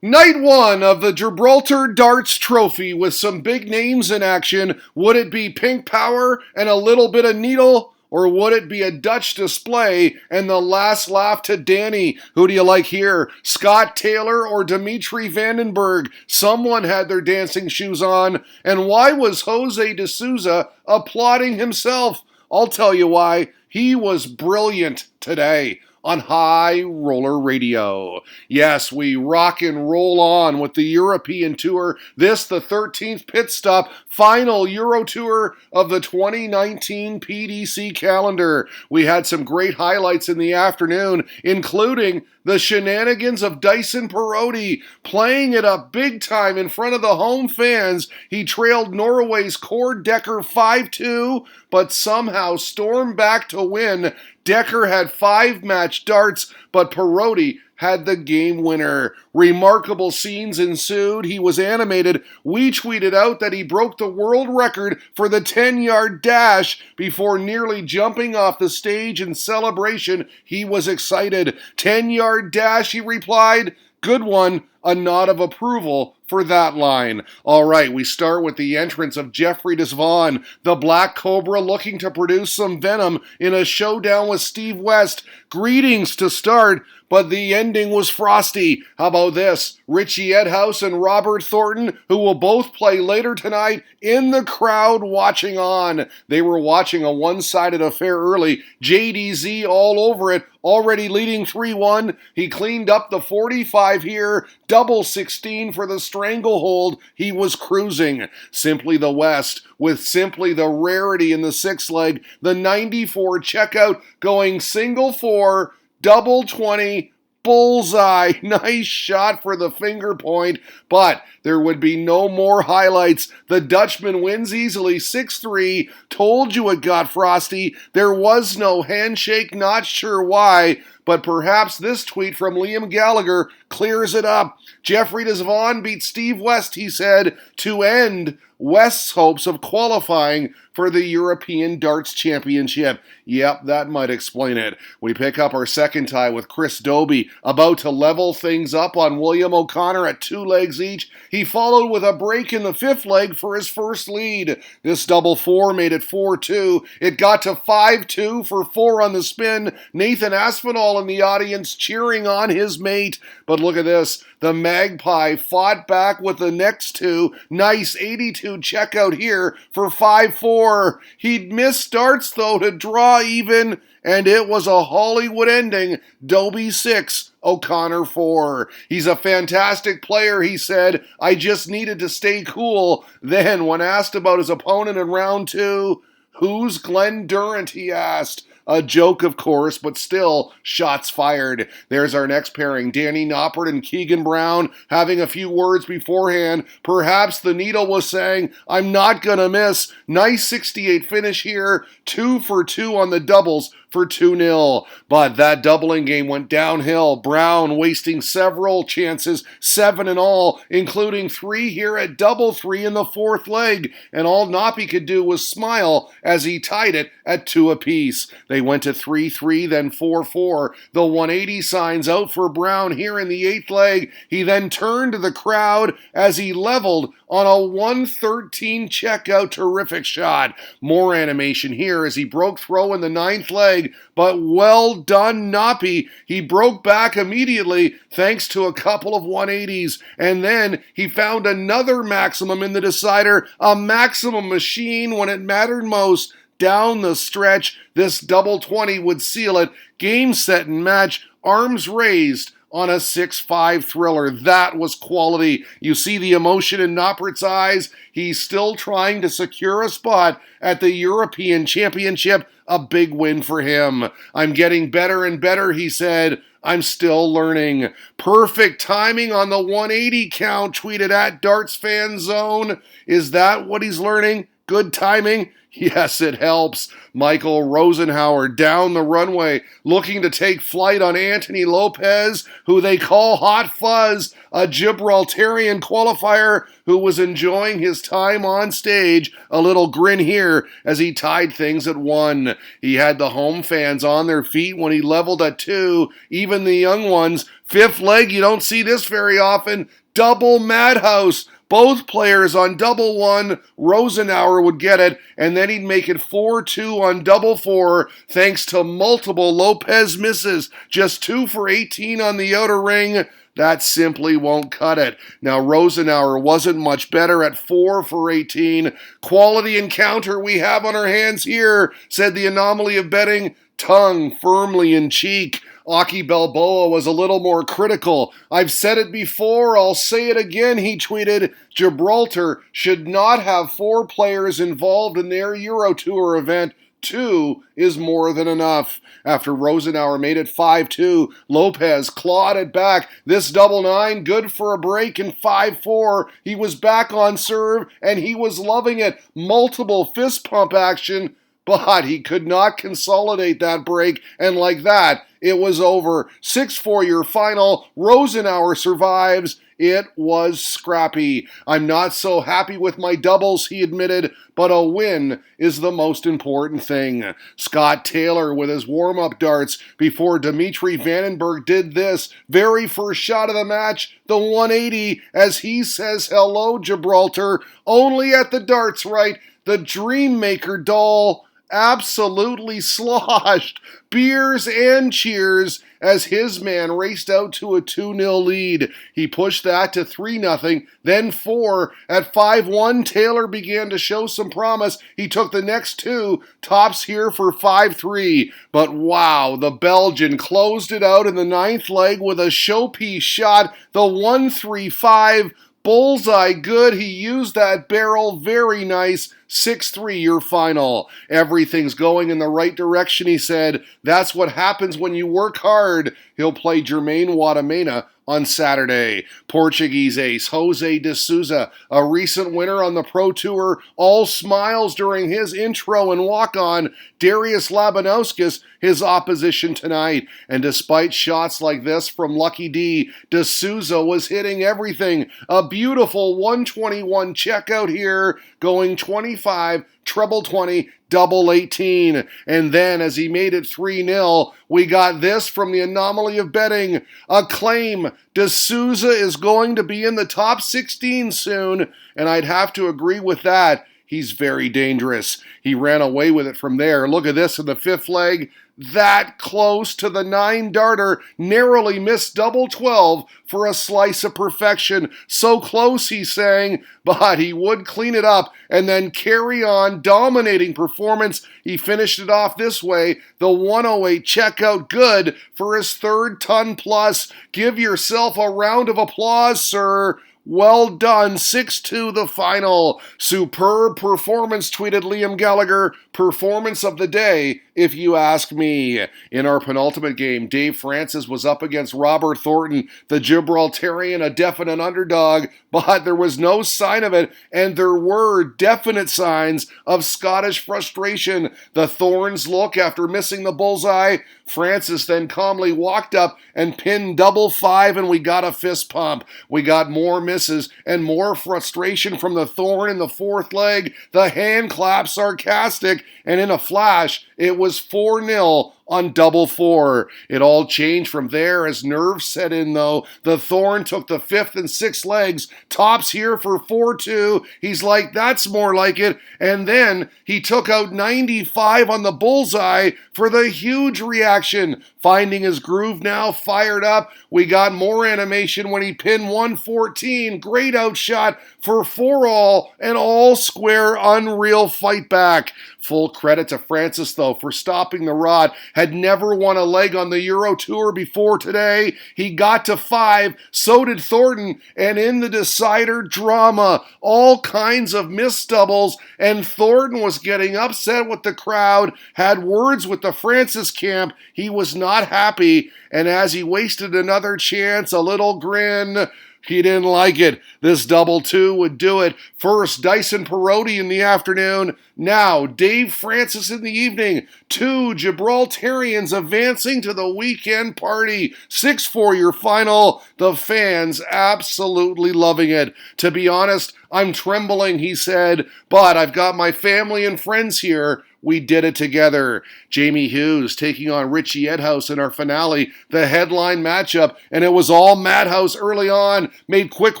Night one of the Gibraltar Darts Trophy with some big names in action. Would it be pink power and a little bit of needle? Or would it be a Dutch display and the last laugh to Danny? Who do you like here? Scott Taylor or Dimitri Vandenberg? Someone had their dancing shoes on. And why was Jose de Sousa applauding himself? I'll tell you why. He was brilliant today on High Roller Radio. Yes, we rock and roll on with the European Tour. This, the 13th pit stop, final Euro Tour of the 2019 PDC calendar. We had some great highlights in the afternoon, including the shenanigans of Dyson Perotti playing it up big time in front of the home fans. He trailed Norway's Cord Decker 5-2, but somehow stormed back to win. Decker had 5-match darts, but Perotti had the game winner. Remarkable scenes ensued. He was animated. We tweeted out that he broke the world record for the 10-yard dash before nearly jumping off the stage in celebration. He was excited. 10-yard dash, he replied. Good one. A nod of approval for that line. All right, we start with the entrance of Jeffrey de Zwaan, the Black Cobra looking to produce some venom in a showdown with Steve West. Greetings to start, but the ending was frosty. How about this? Ritchie Edhouse and Robert Thornton, who will both play later tonight, in the crowd watching on. They were watching a one-sided affair early. JDZ all over it, already leading 3-1. He cleaned up the 45 here. Double 16 for the stranglehold. He was cruising. Simply the West, with simply the rarity in the sixth leg. The 94 checkout going single 4, double 20, bullseye. Nice shot for the finger point, but there would be no more highlights. The Dutchman wins easily 6-3. Told you it got frosty. There was no handshake, not sure why, but perhaps this tweet from Liam Gallagher clears it up. Jeffrey de Zwaan beat Steve West, he said, to end West's hopes of qualifying for the European Darts Championship. Yep, that might explain it. We pick up our second tie with Chris Dobey, about to level things up on William O'Connor at 2 legs each. He followed with a break in the fifth leg for his first lead. This double 4 made it 4-2. It got to 5-2 for 4 on the spin. Nathan Aspinall in the audience cheering on his mate. But look at this. The Magpie fought back with the next 2. Nice 82 checkout here for 5-4. He'd missed darts, though, to draw even, and it was a Hollywood ending. Dobey 6, O'Connor 4. He's a fantastic player, he said. I just needed to stay cool. Then, when asked about his opponent in round 2, who's Glenn Durant, he asked. A joke, of course, but still, shots fired. There's our next pairing, Danny Noppert and Keegan Brown, having a few words beforehand. Perhaps the needle was saying, I'm not gonna miss. Nice 68 finish here, 2 for 2 on the doubles for 2-0. But that doubling game went downhill. Brown wasting several chances, 7 in all, including 3 here at double 3 in the fourth leg. And all Noppy could do was smile as he tied it at 2 apiece. They went to 3-3, then 4-4. The 180 signs out for Brown here in the eighth leg. He then turned to the crowd as he leveled on a 113 checkout. Terrific shot. More animation here as he broke throw in the ninth leg, but well done, Noppy. He broke back immediately thanks to a couple of 180s, and then he found another maximum in the decider, a maximum machine when it mattered most. Down the stretch, this double 20 would seal it. Game, set, and match. Arms raised on a 6-5 thriller. That was quality. You see the emotion in Noppert's eyes. He's still trying to secure a spot at the European Championship. A big win for him. I'm getting better and better, he said. I'm still learning. Perfect timing on the 180 count, tweeted at Darts Fan Zone. Is that what he's learning? Good timing? Yes, it helps. Michael Rosenauer down the runway, looking to take flight on Antony Lopez, who they call Hot Fuzz, a Gibraltarian qualifier who was enjoying his time on stage. A little grin here as he tied things at 1. He had the home fans on their feet when he leveled at 2, even the young ones. 5th leg, you don't see this very often. Double Madhouse. Both players on double 1, Rosenauer would get it, and then he'd make it 4-2 on double 4, thanks to multiple Lopez misses. Just 2 for 18 on the outer ring. That simply won't cut it. Now, Rosenauer wasn't much better at 4 for 18. Quality encounter we have on our hands here, said the anomaly of betting, tongue firmly in cheek. Aki Balboa was a little more critical. I've said it before, I'll say it again, he tweeted. Gibraltar should not have 4 players involved in their Euro Tour event. 2 is more than enough. After Rosenauer made it 5-2, Lopez clawed it back. This double 9, good for a break in 5-4. He was back on serve, and he was loving it. Multiple fist pump action, but he could not consolidate that break, and like that, it was over. 6-4 your final. Rosenauer survives. It was scrappy. I'm not so happy with my doubles, he admitted, but a win is the most important thing. Scott Taylor with his warm-up darts before Dimitri Vandenberg did this. Very first shot of the match, the 180, as he says hello, Gibraltar. Only at the darts right. The Dreammaker doll absolutely sloshed. Beers and cheers as his man raced out to a 2-0 lead. He pushed that to 3-0, then 4. At 5-1, Taylor began to show some promise. He took the next 2, tops here for 5-3. But wow, the Belgian closed it out in the 9th leg with a showpiece shot, the 1-3-5. Bullseye good. He used that barrel. Very nice. 6-3 your final. Everything's going in the right direction, he said. That's what happens when you work hard. He'll play Germain Wadamena on Saturday. Portuguese ace Jose de Sousa, a recent winner on the Pro Tour, all smiles during his intro and walk-on. Darius Labanauskas, his opposition tonight. And despite shots like this from Lucky D, de Sousa was hitting everything. A beautiful 121 checkout here, going 25, treble 20, double 18. And then as he made it 3-0, we got this from the anomaly of betting. A claim, de Sousa is going to be in the top 16 soon, and I'd have to agree with that. He's very dangerous. He ran away with it from there. Look at this in the 5th leg. That close to the 9-darter, narrowly missed double 12 for a slice of perfection. So close, he's saying, but he would clean it up and then carry on. Dominating performance. He finished it off this way. The 108 checkout, good for his 3rd ton plus. Give yourself a round of applause, sir. Well done, 6-2 the final. Superb performance, tweeted Liam Gallagher. Performance of the day, if you ask me. In our penultimate game, Dave Francis was up against Robert Thornton, the Gibraltarian, a definite underdog, but there was no sign of it, and there were definite signs of Scottish frustration. The Thorns look after missing the bullseye. Francis then calmly walked up and pinned double 5, and we got a fist pump. We got more misses and more frustration from the Thorn in the 4th leg. The hand clap sarcastic, and in a flash, it was 4-0 on double 4. It all changed from there as nerves set in, though. The Thorn took the 5th and 6th legs, tops here for 4-2. He's like, that's more like it. And then he took out 95 on the bullseye for the huge reaction. Finding his groove now, fired up. We got more animation when he pinned 114. Great outshot for 4-all, an all-square, unreal fight back. Full credit to Francis, though, for stopping the rod. Had never won a leg on the Euro Tour before today. He got to 5, so did Thornton, and in the decider, drama. All kinds of missed doubles, and Thornton was getting upset with the crowd, had words with the Francis camp. He was not happy, and as he wasted another chance, a little grin. He didn't like it. This double two would do it. First, Dyson Perotti in the afternoon. Now, Dave Francis in the evening. Two Gibraltarians advancing to the weekend party. 6-4 your final. The fans absolutely loving it. To be honest, I'm trembling, he said, but I've got my family and friends here. We did it together. Jamie Hughes taking on Ritchie Edhouse in our finale, the headline matchup, and it was all Madhouse early on. Made quick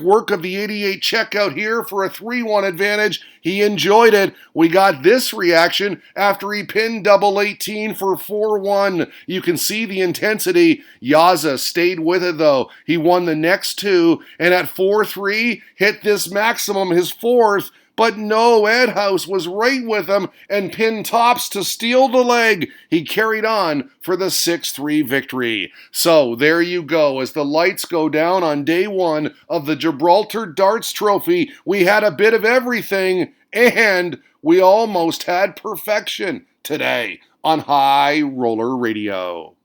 work of the 88 checkout here for a 3-1 advantage. He enjoyed it. We got this reaction after he pinned double 18 for 4-1. You can see the intensity. Yaza stayed with it though. He won the next two, and at 4-3, hit this maximum, his fourth. But no, Edhouse was right with him and pinned Tops to steal the leg. He carried on for the 6-3 victory. So there you go. As the lights go down on day one of the Gibraltar Darts Trophy, we had a bit of everything, and we almost had perfection today on High Roller Radio.